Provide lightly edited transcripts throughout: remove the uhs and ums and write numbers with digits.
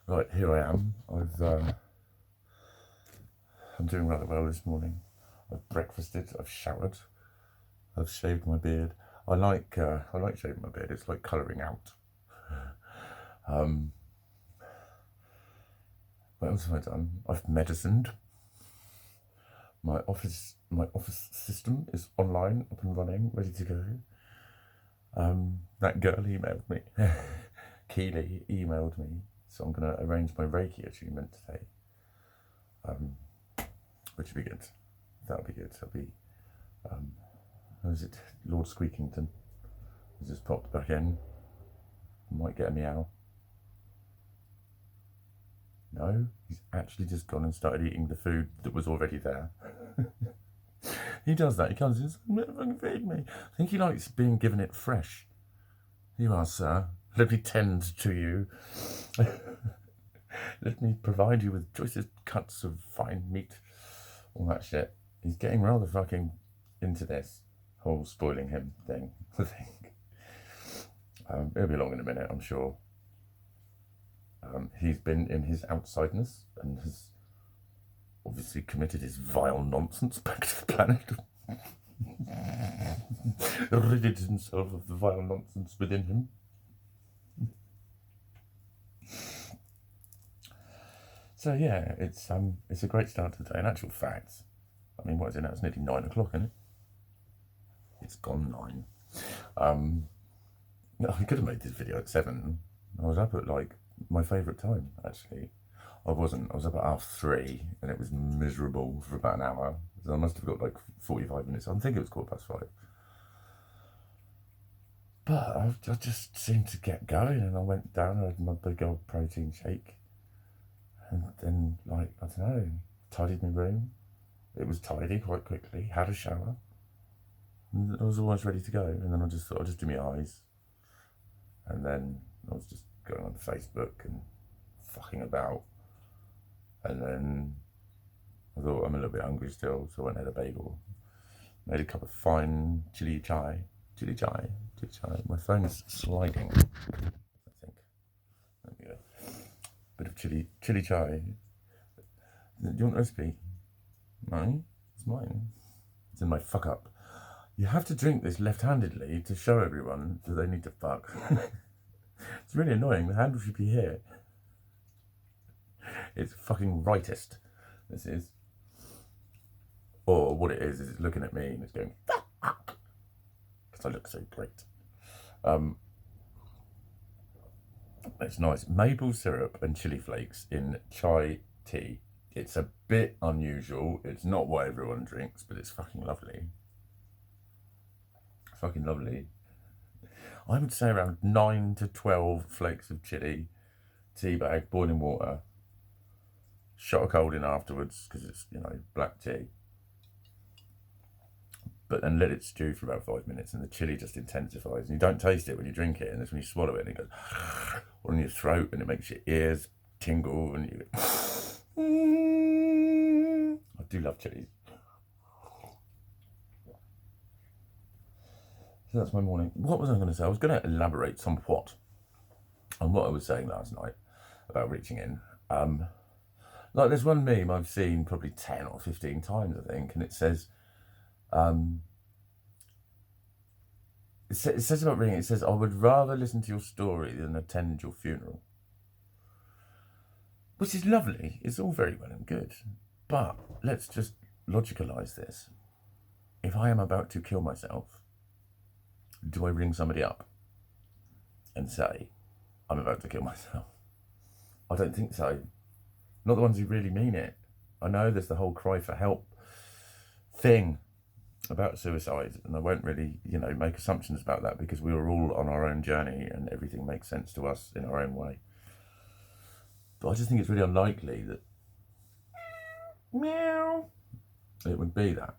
Right, here I am. I'm doing rather well this morning. I've breakfasted. I've showered. I've shaved my beard. I like shaving my beard. It's like colouring out. What else have I done? I've medicined. My office system is online, up and running, ready to go. That girl emailed me. Keely emailed me, so I'm gonna arrange my Reiki attunement today. Which will be good. That'll be good. I'll be, how is it? Lord Squeakington has just popped back in. Might get a meow. No, he's actually just gone and started eating the food that was already there. He does that. He comes and says, feed me. I think he likes being given it fresh. Here you are, sir. Let me tend to you. Let me provide you with choicest cuts of fine meat. All that shit. He's getting rather fucking into this whole spoiling him thing, I think. It'll be along in a minute, I'm sure. He's been in his outsideness and has obviously committed his vile nonsense back to the planet. Ridded himself of the vile nonsense within him. So yeah, it's a great start to the day. In actual fact, I mean, what is it now? It's nearly 9 o'clock, isn't it? It's gone 9. I could have made this video at 7. I was up at like my favourite time, actually. I wasn't. I was up at 3:30 and it was miserable for about an hour. So I must have got like 45 minutes. I think it was 5:15. But I just seemed to get going, and I went down and had my big old protein shake. And then, like, I don't know, tidied my room. It was tidy quite quickly, had a shower. And I was almost ready to go. And then I just thought I'd just do my eyes. And then I was just going on Facebook and fucking about. And then I thought, I'm a little bit hungry still, so I went and had a bagel. Made a cup of fine chili chai. Chili chai. My phone is sliding, I think. There we go. Bit of chili chai. Do you want a recipe? Mine? It's mine. It's in my fuck up. You have to drink this left-handedly to show everyone that they need to fuck. It's really annoying. The handle should be here. It's fucking rightist. This is. Or what it is it's looking at me and it's going, fuck! Because I look so great. It's nice. Maple syrup and chili flakes in chai tea. It's a bit unusual. It's not what everyone drinks, but it's fucking lovely. Fucking lovely. I would say around 9 to 12 flakes of chili, tea bag, boiling water, shot of cold in afterwards because it's, black tea. But then let it stew for about 5 minutes and the chili just intensifies. And you don't taste it when you drink it, and it's when you swallow it and it goes all in your throat and it makes your ears tingle and you I do love chilies. So that's my morning. What was I going to say? I was going to elaborate somewhat on what I was saying last night about reaching in. Like there's one meme I've seen probably 10 or 15 times, I think, and it says, it says about ringing, it says, I would rather listen to your story than attend your funeral. Which is lovely. It's all very well and good. But let's just logicalize this. If I am about to kill myself, do I ring somebody up and say, I'm about to kill myself? I don't think so. Not the ones who really mean it. I know there's the whole cry for help thing about suicide, and I won't really, make assumptions about that because we are all on our own journey and everything makes sense to us in our own way. But I just think it's really unlikely that meow it would be that.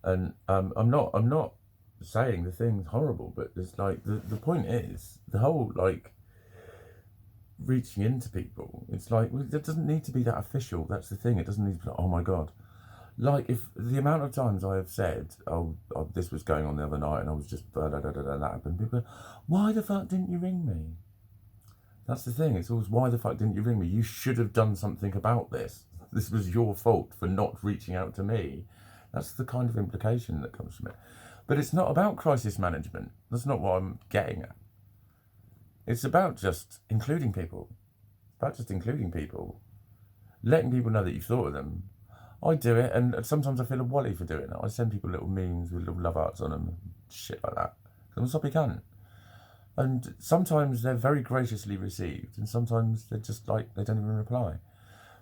And I'm not saying the thing's horrible, but it's like the point is the whole like reaching into people. It's like, well, it doesn't need to be that official. That's the thing. It doesn't need to be like, oh my god. Like if the amount of times I have said, oh this was going on the other night and I was just that happened. People go, why the fuck didn't you ring me? That's the thing. It's always, why the fuck didn't you ring me? You should have done something about this. This was your fault for not reaching out to me. That's the kind of implication that comes from it. But it's not about crisis management. That's not what I'm getting at. It's about just including people. Letting people know that you thought of them. I do it, and sometimes I feel a wally for doing it. I send people little memes with little love hearts on them and shit like that. I'm a soppy cunt. And sometimes they're very graciously received, and sometimes they're just like, they don't even reply.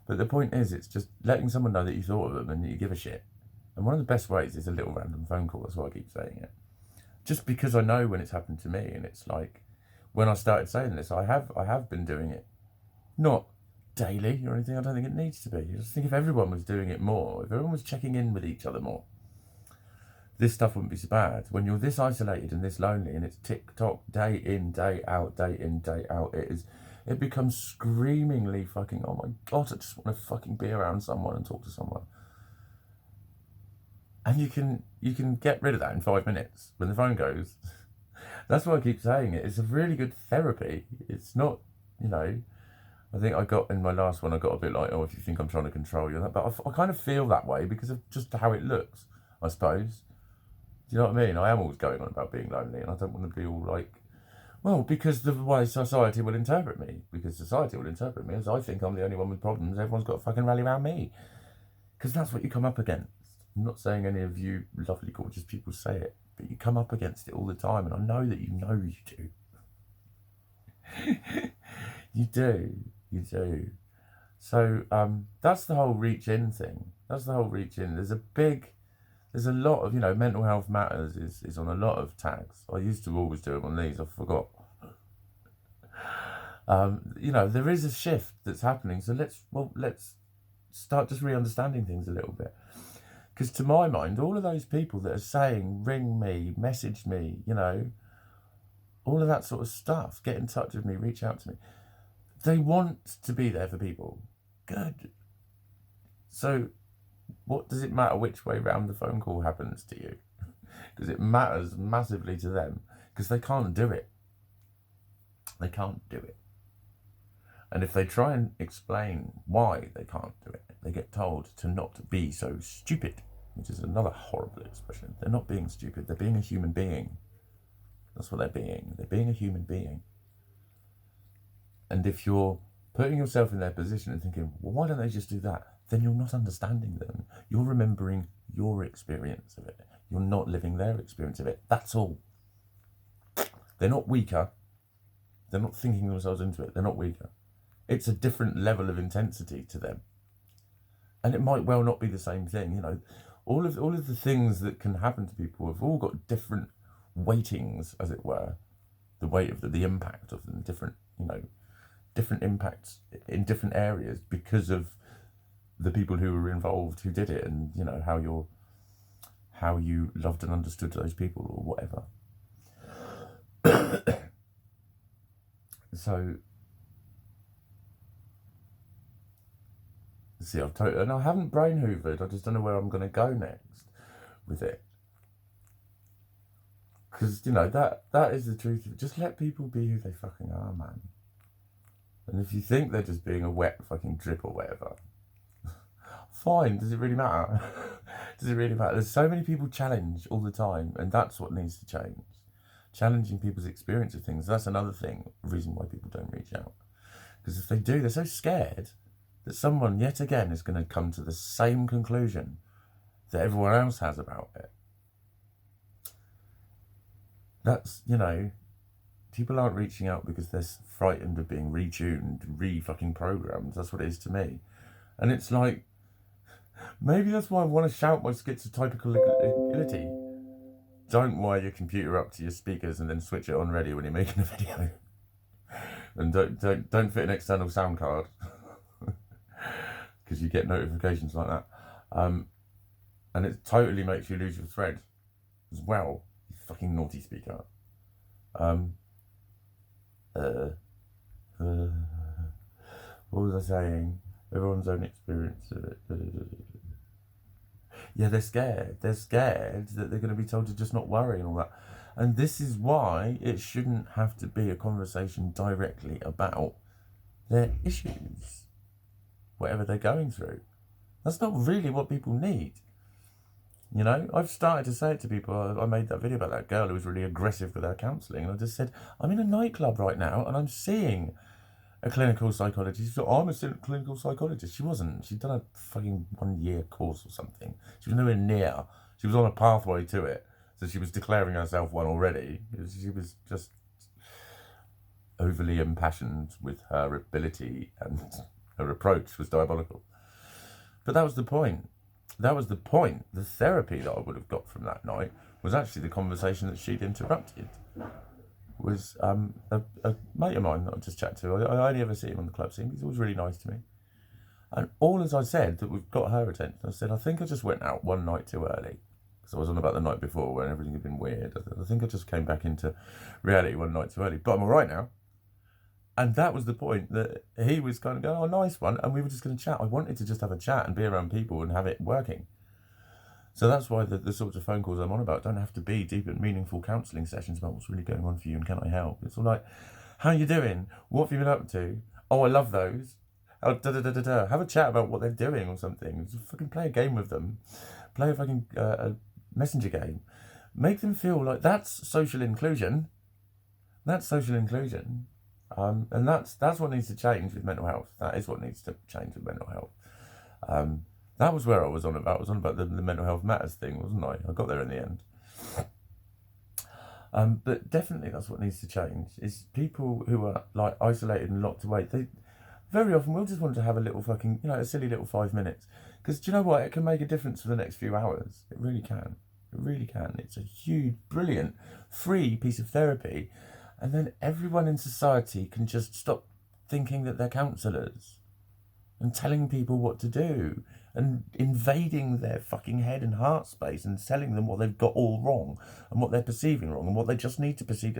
But the point is, it's just letting someone know that you thought of them and that you give a shit. And one of the best ways is a little random phone call. That's why I keep saying it. Just because I know when it's happened to me, and it's like, when I started saying this, I have been doing it. Not daily or anything. I don't think it needs to be. I just think if everyone was doing it more, if everyone was checking in with each other more, this stuff wouldn't be so bad. When you're this isolated and this lonely, and it's tick-tock, day in, day out, it becomes screamingly fucking, oh my God, I just want to fucking be around someone and talk to someone. And you can get rid of that in 5 minutes when the phone goes. That's why I keep saying it. It's a really good therapy. It's not, I think I got, in my last one, I got a bit like, oh, if you think I'm trying to control you. But I kind of feel that way because of just how it looks, I suppose. Do you know what I mean? I am always going on about being lonely, and I don't want to be all like, well, because the way society will interpret me. Because society will interpret me as I think I'm the only one with problems. Everyone's got to fucking rally around me. Because that's what you come up against. I'm not saying any of you lovely, gorgeous people say it, but you come up against it all the time, and I know that you do. You do. So that's the whole reach in thing. There's a lot of, mental health matters is on a lot of tags. I used to always do them on these, I forgot. There is a shift that's happening, so let's start just re-understanding things a little bit. Because to my mind, all of those people that are saying, ring me, message me, all of that sort of stuff, get in touch with me, reach out to me, they want to be there for people. Good. So what does it matter which way round the phone call happens to you? Because it matters massively to them, because they can't do it. And if they try and explain why they can't do it, they get told to not be so stupid, which is another horrible expression. They're not being stupid, they're being a human being. That's what they're being. They're being a human being. And if you're putting yourself in their position and thinking, well, why don't they just do that? Then you're not understanding them. You're remembering your experience of it. You're not living their experience of it. That's all. They're not weaker. They're not thinking themselves into it. They're not weaker. It's a different level of intensity to them. And it might well not be the same thing. All of the things that can happen to people have all got different weightings, as it were. The weight of the impact of them, different impacts in different areas because of the people who were involved who did it, and how you loved and understood those people or whatever. So see, and I haven't brain hoovered. I just don't know where I'm going to go next with it. Because that is the truth. Just let people be who they fucking are, man. And if you think they're just being a wet fucking drip or whatever, fine. Does it really matter? Does it really matter? There's so many people challenge all the time, and that's what needs to change. Challenging people's experience of things. That's another reason why people don't reach out. Because if they do, they're so scared that someone yet again is going to come to the same conclusion that everyone else has about it. That's, people aren't reaching out because they're frightened of being retuned, fucking programmed. That's what it is to me. And it's like, maybe that's why I want to shout my schizotypicality. Don't wire your computer up to your speakers and then switch it on ready when you're making a video. And don't fit an external sound card. Because you get notifications like that. And it totally makes you lose your thread as well. You fucking naughty speaker. What was I saying? Everyone's own experience of it. Yeah, they're scared. They're scared that they're going to be told to just not worry and all that. And this is why it shouldn't have to be a conversation directly about their issues, whatever they're going through. That's not really what people need. You know, I've started to say it to people. I made that video about that girl who was really aggressive with her counselling, and I just said, I'm in a nightclub right now and I'm seeing a clinical psychologist. She said, I'm a clinical psychologist. She wasn't. She'd done a fucking 1 year course or something. She was nowhere near. She was on a pathway to it. So she was declaring herself one already. She was just overly impassioned with her ability, and her approach was diabolical. But that was the point. That was the point. The therapy that I would have got from that night was actually the conversation that she'd interrupted. Was a mate of mine that I just chatted to. I only ever see him on the club scene. He's always really nice to me. And all as I said that we've got her attention, I said, I think I just went out one night too early. Because I was on about the night before when everything had been weird. I think I just came back into reality one night too early. But I'm all right now. And that was the point, that he was kind of going, oh, nice one. And we were just going to chat. I wanted to just have a chat and be around people and have it working. So that's why the sorts of phone calls I'm on about don't have to be deep and meaningful counselling sessions about what's really going on for you and can I help. It's all like, how are you doing? What have you been up to? Oh, I love those. Oh, da-da-da-da-da. Have a chat about what they're doing or something. Just fucking play a game with them. Play a fucking a messenger game. Make them feel like that's social inclusion. That's social inclusion. And that's what needs to change with mental health. That is what needs to change with mental health. That was where I was on about. I was on about the mental health matters thing, wasn't I? I got there in the end. But definitely that's what needs to change, is people who are like isolated and locked away, they very often will just want to have a little fucking, a silly little 5 minutes. Because do you know what? It can make a difference for the next few hours. It really can. It really can. It's a huge, brilliant, free piece of therapy. And then everyone in society can just stop thinking that they're counsellors and telling people what to do and invading their fucking head and heart space and telling them what they've got all wrong and what they're perceiving wrong and what they just need to perceive.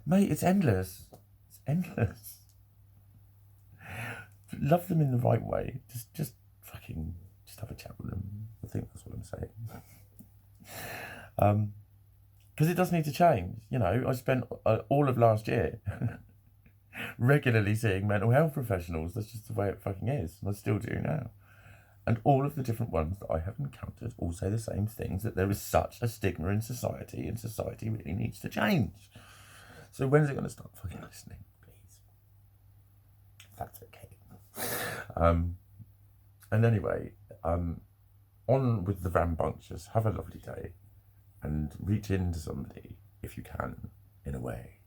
Mate, it's endless. It's endless. Love them in the right way. Just have a chat with them. I think that's what I'm saying. Because it does need to change. I spent all of last year regularly seeing mental health professionals. That's just the way it fucking is. And I still do now. And all of the different ones that I have encountered all say the same things, that there is such a stigma in society, and society really needs to change. So when's it going to start fucking listening, please? If that's okay. And anyway, on with the rambunctious. Have a lovely day. And reach into somebody, if you can, in a way.